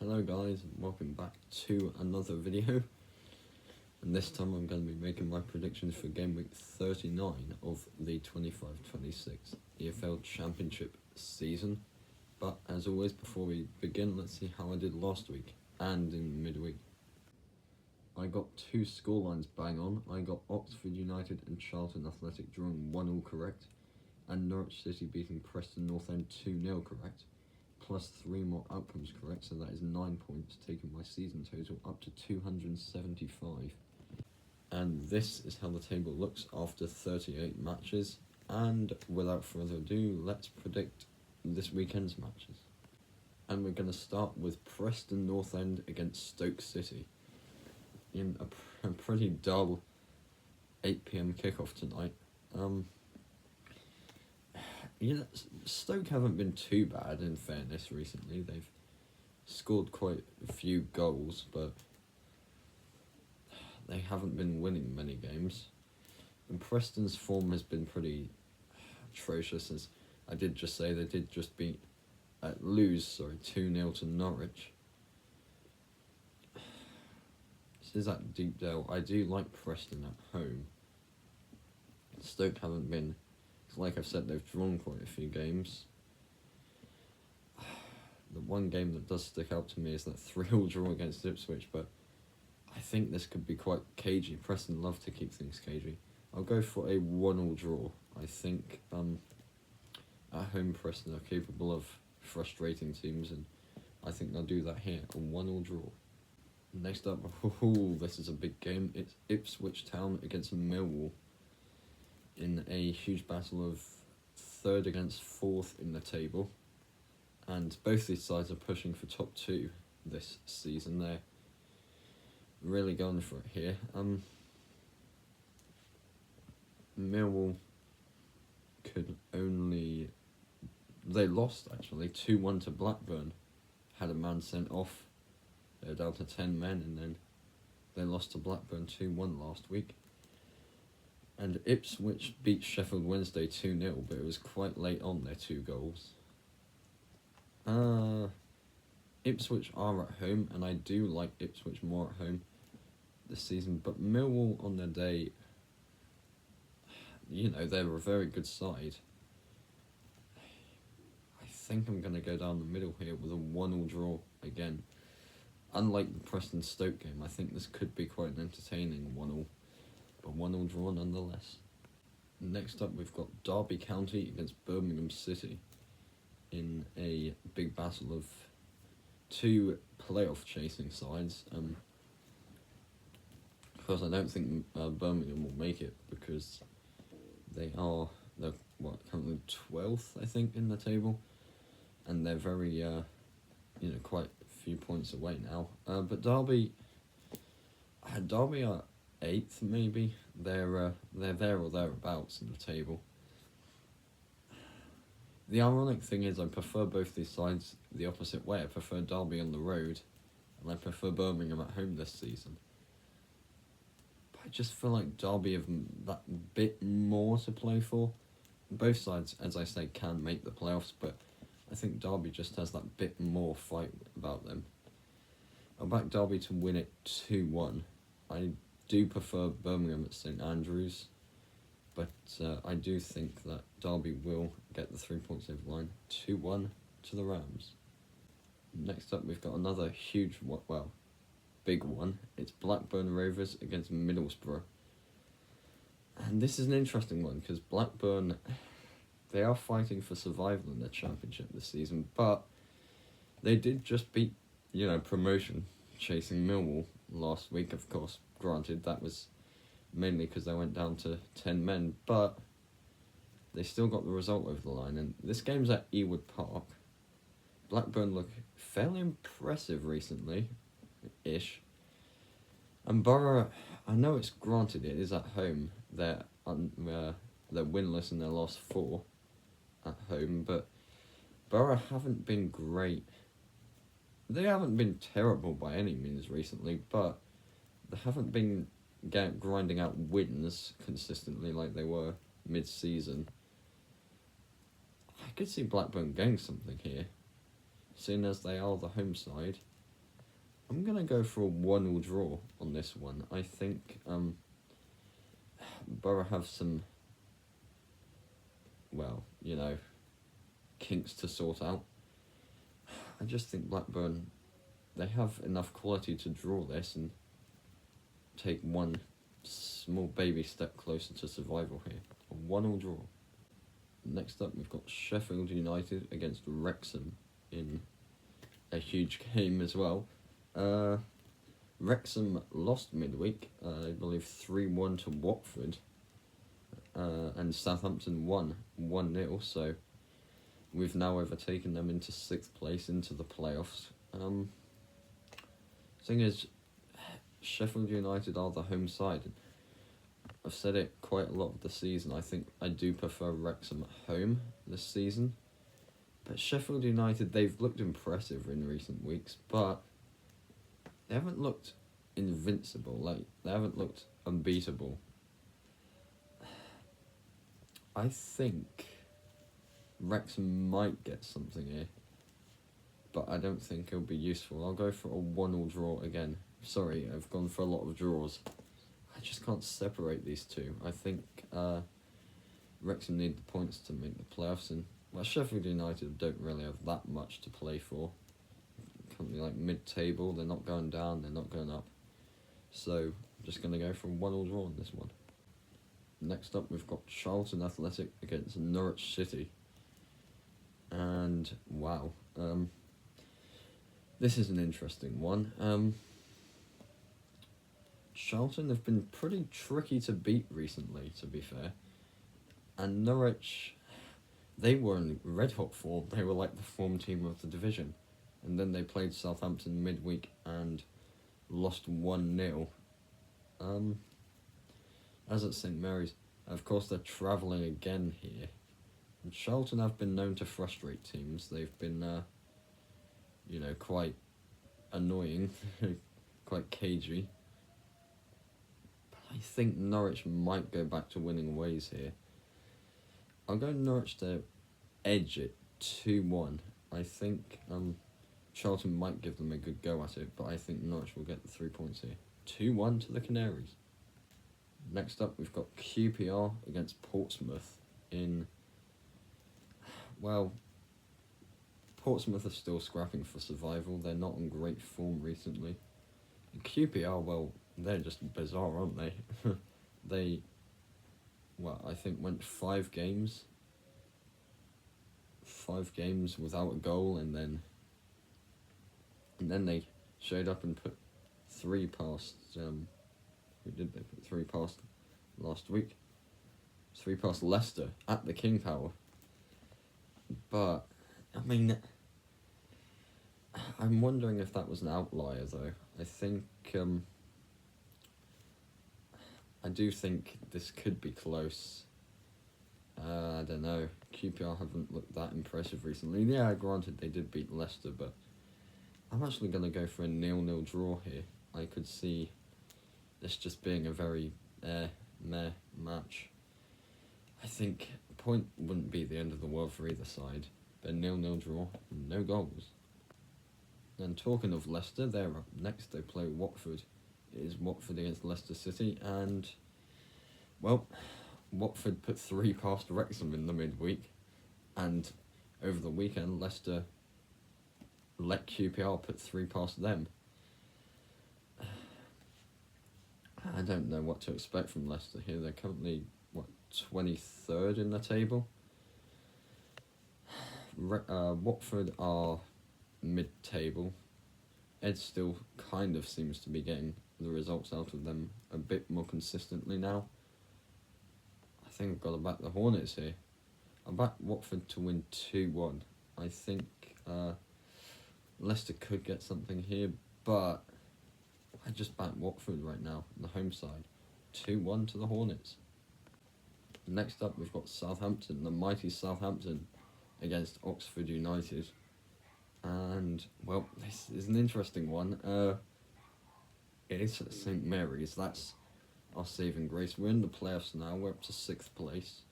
Hello guys, and welcome back to another video. And this time I'm going to be making my predictions for Gameweek 39 of the 25-26 EFL Championship season. But as always, before we begin, let's see how I did last week and in midweek. I got two scorelines bang on. I got Oxford United and Charlton Athletic drawing 1-1 correct, and Norwich City beating Preston North End 2-0 correct, plus 3 more outcomes correct, so that is 9 points, taking my season total up to 275. And this is how the table looks after 38 matches, and without further ado, let's predict this weekend's matches. And we're going to start with Preston North End against Stoke City in a pretty dull 8 PM kickoff tonight. Stoke haven't been too bad, in fairness, recently. They've scored quite a few goals, but they haven't been winning many games. And Preston's form has been pretty atrocious, as I did just say. They did just lose 2-0 to Norwich. This is at Deepdale. I do like Preston at home. Stoke haven't been, like I've said, they've drawn quite a few games. The one game that does stick out to me is that 3-3 draw against Ipswich, but I think this could be quite cagey. Preston love to keep things cagey. I'll go for a 1-1 draw. I think at home Preston are capable of frustrating teams, and I think they'll do that here, a 1-1 draw. Next up, this is a big game. It's Ipswich Town against Millwall in a huge battle of third against fourth in the table. And both these sides are pushing for top 2 this season. They're really going for it here. Millwall they lost actually 2-1 to Blackburn. Had a man sent off. They were down to 10 men, and then they lost to Blackburn 2-1 last week. And Ipswich beat Sheffield Wednesday 2-0, but it was quite late on their 2 goals. Ipswich are at home, and I do like Ipswich more at home this season. But Millwall on their day, they're a very good side. I think I'm going to go down the middle here with a 1-1 draw again. Unlike the Preston Stoke game, I think this could be quite an entertaining 1-1, but 1-1 draw nonetheless. Next up, we've got Derby County against Birmingham City in a big battle of 2 playoff chasing sides. Of course, I don't think Birmingham will make it, because they're currently 12th, I think, in the table, and they're very quite a few points away now. But Derby are 8th, maybe. They're there or thereabouts in the table. The ironic thing is I prefer both these sides the opposite way. I prefer Derby on the road, and I prefer Birmingham at home this season. But I just feel like Derby have that bit more to play for. Both sides, as I say, can make the playoffs, but I think Derby just has that bit more fight about them. I'll back Derby to win it 2-1. I do prefer Birmingham at St Andrews, but I do think that Derby will get the 3 points over the line, 2-1 to the Rams. Next up, we've got another big one. It's Blackburn Rovers against Middlesbrough. And this is an interesting one, because Blackburn, they are fighting for survival in the Championship this season, but they did just beat, promotion chasing Millwall last week. Of course, granted, that was mainly because they went down to 10 men, but they still got the result over the line. And this game's at Ewood Park. Blackburn look fairly impressive recently-ish. And Borough, I know it's granted it is at home. They're winless in their last 4 at home, but Borough haven't been great. They haven't been terrible by any means recently, but they haven't been grinding out wins consistently like they were mid-season. I could see Blackburn getting something here, seeing as they are the home side. I'm going to go for a 1-1 draw on this one. I think Borough have some, well, kinks to sort out. I just think Blackburn, they have enough quality to draw this and take one small baby step closer to survival here. A 1-1 draw. Next up, we've got Sheffield United against Wrexham in a huge game as well. Wrexham lost midweek, I believe 3-1 to Watford, and Southampton won 1-0, so we've now overtaken them into 6th place into the playoffs. Thing is, Sheffield United are the home side. I've said it quite a lot of the season. I think I do prefer Wrexham at home this season. But Sheffield United, they've looked impressive in recent weeks, but they haven't looked invincible. They haven't looked unbeatable. I think Wrexham might get something here, but I don't think it'll be useful. I'll go for a 1-1 draw again. Sorry, I've gone for a lot of draws. I just can't separate these two. I think Wrexham need the points to make the playoffs, and Sheffield United don't really have that much to play for. Currently mid-table, they're not going down, they're not going up. So I'm just going to go for a 1-1 draw on this one. Next up, we've got Charlton Athletic against Norwich City. And wow, this is an interesting one. Charlton have been pretty tricky to beat recently, to be fair. And Norwich, they were in red-hot form. They were like the form team of the division. And then they played Southampton midweek and lost 1-0. As at St Mary's, of course they're travelling again here. And Charlton have been known to frustrate teams. They've been, quite annoying, quite cagey. But I think Norwich might go back to winning ways here. I'll go Norwich to edge it 2-1. I think Charlton might give them a good go at it, but I think Norwich will get the 3 points here. 2-1 to the Canaries. Next up, we've got QPR against Portsmouth in... Well, Portsmouth are still scrapping for survival. They're not in great form recently. And QPR, well, they're just bizarre, aren't they? They, I think went 5 games without a goal, and then they showed up and put 3 past, who did they put 3 past last week? 3 past Leicester at the King Power. But, I mean, I'm wondering if that was an outlier, though. I think, I do think this could be close. I don't know. QPR haven't looked that impressive recently. Yeah, granted, they did beat Leicester, but I'm actually going to go for a 0-0 draw here. I could see this just being a very meh match. I think a point wouldn't be the end of the world for either side, but a 0-0 draw, no goals. And talking of Leicester, they're up next. They play Watford. It is Watford against Leicester City, and, well, Watford put 3 past Wrexham in the midweek, and over the weekend, Leicester let QPR put 3 past them. I don't know what to expect from Leicester here. They're currently, 23rd in the table. Watford are mid-table. Ed still kind of seems to be getting the results out of them a bit more consistently now. I think I've got to back the Hornets here. I back Watford to win 2-1. I think Leicester could get something here, but I just back Watford right now on the home side. 2-1 to the Hornets. Next up, we've got Southampton, the mighty Southampton, against Oxford United. And, well, this is an interesting one. It is at St Mary's. That's our saving grace. We're in the playoffs now. We're up to 6th place,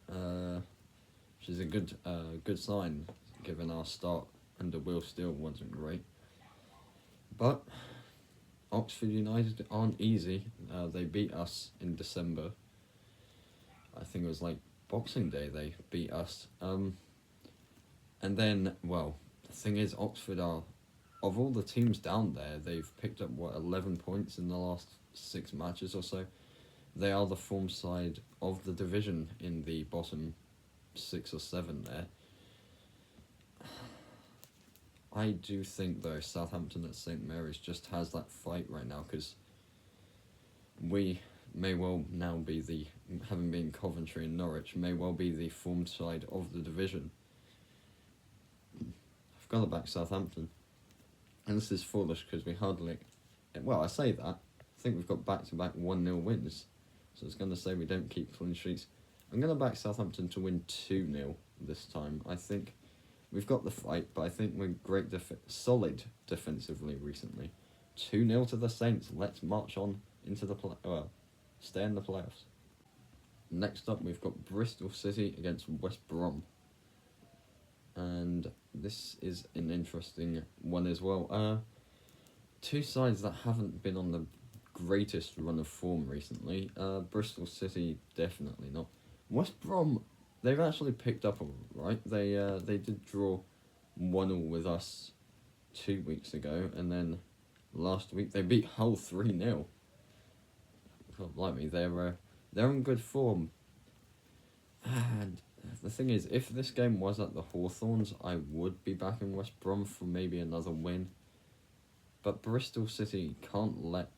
which is a good sign, given our start under Will Steele wasn't great. But Oxford United aren't easy. They beat us in December. I think it was like Boxing Day they beat us. And then, well, the thing is, Oxford are, of all the teams down there, they've picked up, 11 points in the last 6 matches or so. They are the form side of the division in the bottom 6 or 7 there. I do think, though, Southampton at St Mary's just has that fight right now, because we may well now be having been Coventry and Norwich, may well be the form side of the division. I've got to back Southampton. And this is foolish because we hardly... Well, I say that. I think we've got back-to-back 1-0 wins. So I was going to say we don't keep clean sheets. I'm going to back Southampton to win 2-0 this time. I think we've got the fight, but I think we're solid defensively recently. 2-0 to the Saints. Let's march on into the stay in the playoffs. Next up, we've got Bristol City against West Brom. And this is an interesting one as well. Two sides that haven't been on the greatest run of form recently. Bristol City, definitely not. West Brom, they've actually picked up all right. They did draw 1-1 with us 2 weeks ago, and then last week they beat Hull 3-0. God, like me, they're in good form. And the thing is, if this game was at the Hawthorns, I would be backing West Brom for maybe another win. But Bristol City can't let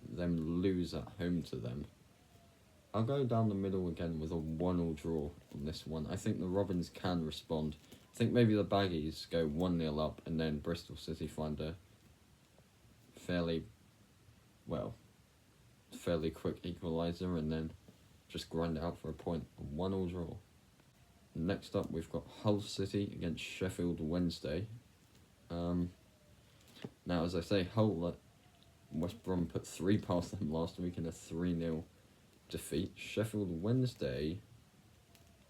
them lose at home to them. I'll go down the middle again with a 1-1 draw on this one. I think the Robins can respond. I think maybe the Baggies go 1-0 up and then Bristol City find a fairly quick equaliser and then just grind it out for a point. A 1-1 draw. Next up, we've got Hull City against Sheffield Wednesday. Now, as I say, Hull, West Brom put 3 past them last week in a 3-0 defeat. Sheffield Wednesday,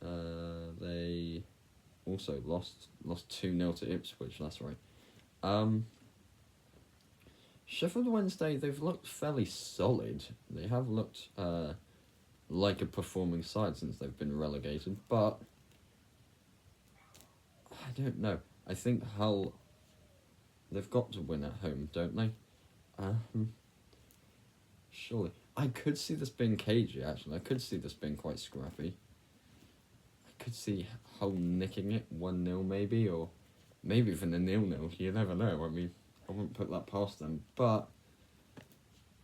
they also lost 2-0 to Ipswich, that's right. Sheffield Wednesday, they've looked fairly solid. They have looked like a performing side since they've been relegated, but I don't know. I think Hull, they've got to win at home, don't they? Surely. I could see this being cagey, actually. I could see this being quite scrappy. I could see Hull nicking it 1-0 maybe, or maybe even a 0-0. You never know. I mean, I wouldn't put that past them. But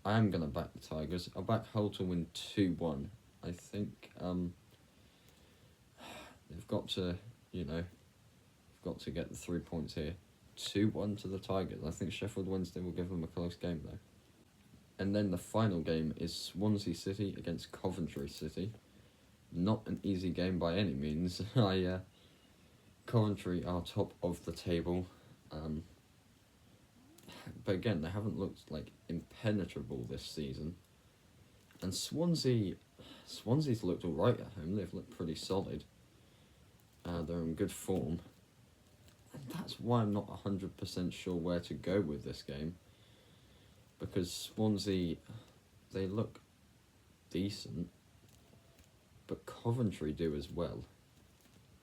I am going to back the Tigers. I'll back Hull to win 2-1. I think they've got to, get the 3 points here. 2-1 to the Tigers. I think Sheffield Wednesday will give them a close game, though. And then the final game is Swansea City against Coventry City. Not an easy game by any means. Coventry are top of the table. But again, they haven't looked impenetrable this season. And Swansea's looked alright at home. They've looked pretty solid. They're in good form. And that's why I'm not 100% sure where to go with this game. Because Swansea, they look decent, but Coventry do as well.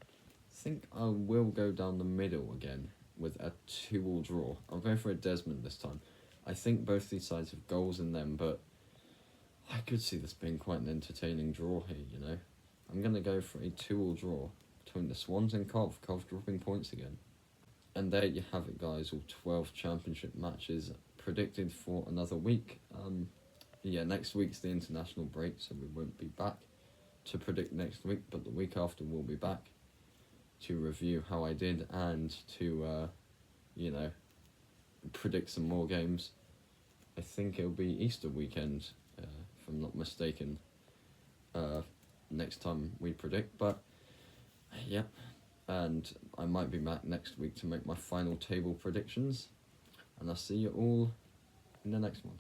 I think I will go down the middle again with a 2-2 draw. I'll go for a Desmond this time. I think both these sides have goals in them, but I could see this being quite an entertaining draw here, I'm going to go for a 2-2 draw between the Swans and Cov dropping points again. And there you have it, guys, all 12 championship matches predicted for another week. Next week's the international break, so we won't be back to predict next week, but the week after we'll be back to review how I did and to, predict some more games. I think it'll be Easter weekend, if I'm not mistaken, next time we predict, but yeah, and I might be back next week to make my final table predictions. And I'll see you all in the next one.